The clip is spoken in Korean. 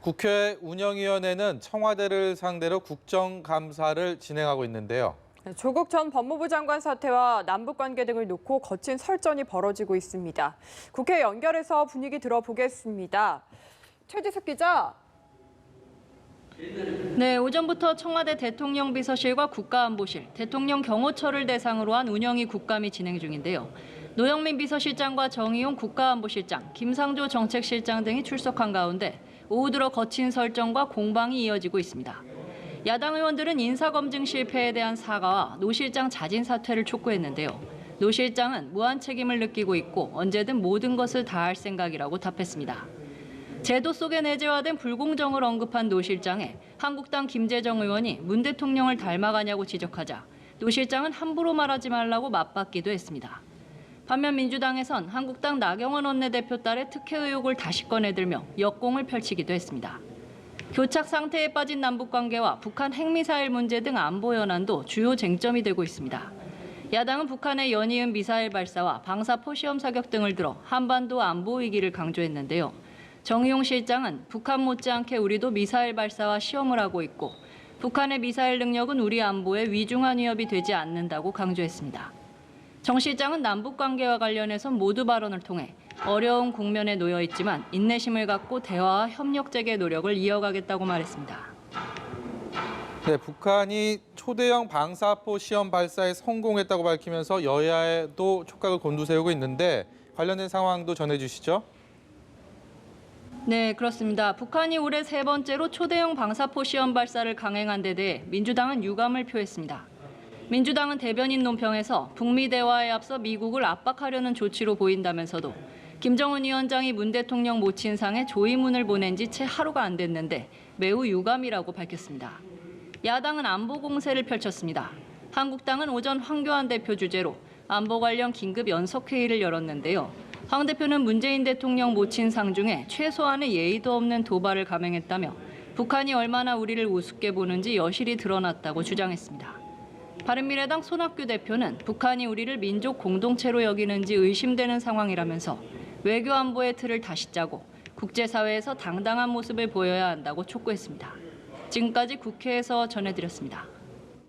국회 운영위원회는 청와대를 상대로 국정감사를 진행하고 있는데요. 조국 전 법무부 장관 사태와 남북관계 등을 놓고 거친 설전이 벌어지고 있습니다. 국회 연결해서 분위기 들어보겠습니다. 최지숙 기자. 네, 오전부터 청와대 대통령 비서실과 국가안보실, 대통령 경호처를 대상으로 한 운영위 국감이 진행 중인데요. 노영민 비서실장과 정의용 국가안보실장, 김상조 정책실장 등이 출석한 가운데 오후 들어 거친 설전과 공방이 이어지고 있습니다. 야당 의원들은 인사검증 실패에 대한 사과와 노 실장 자진 사퇴를 촉구했는데요. 노 실장은 무한 책임을 느끼고 있고 언제든 모든 것을 다할 생각이라고 답했습니다. 제도 속에 내재화된 불공정을 언급한 노 실장에 한국당 김재정 의원이 문 대통령을 닮아가냐고 지적하자 노 실장은 함부로 말하지 말라고 맞받기도 했습니다. 반면 민주당에선 한국당 나경원 원내대표 딸의 특혜 의혹을 다시 꺼내들며 역공을 펼치기도 했습니다. 교착 상태에 빠진 남북관계와 북한 핵미사일 문제 등 안보 현안도 주요 쟁점이 되고 있습니다. 야당은 북한의 연이은 미사일 발사와 방사포 시험 사격 등을 들어 한반도 안보 위기를 강조했는데요. 정의용 실장은 북한 못지않게 우리도 미사일 발사와 시험을 하고 있고 북한의 미사일 능력은 우리 안보에 위중한 위협이 되지 않는다고 강조했습니다. 정 실장은 남북관계와 관련해서 모두 발언을 통해 어려운 국면에 놓여 있지만 인내심을 갖고 대화와 협력 재개 노력을 이어가겠다고 말했습니다. 네, 북한이 초대형 방사포 시험 발사에 성공했다고 밝히면서 여야에도 촉각을 곤두세우고 있는데 관련된 상황도 전해주시죠. 네, 그렇습니다. 북한이 올해 세 번째로 초대형 방사포 시험 발사를 강행한 데 대해 민주당은 유감을 표했습니다. 민주당은 대변인 논평에서 북미 대화에 앞서 미국을 압박하려는 조치로 보인다면서도 김정은 위원장이 문 대통령 모친상에 조의문을 보낸 지 채 하루가 안 됐는데 매우 유감이라고 밝혔습니다. 야당은 안보 공세를 펼쳤습니다. 한국당은 오전 황교안 대표 주재로 안보 관련 긴급 연석회의를 열었는데요. 황 대표는 문재인 대통령 모친상 중에 최소한의 예의도 없는 도발을 감행했다며 북한이 얼마나 우리를 우습게 보는지 여실히 드러났다고 주장했습니다. 바른미래당 손학규 대표는 북한이 우리를 민족 공동체로 여기는지 의심되는 상황이라면서 외교 안보의 틀을 다시 짜고 국제사회에서 당당한 모습을 보여야 한다고 촉구했습니다. 지금까지 국회에서 전해드렸습니다.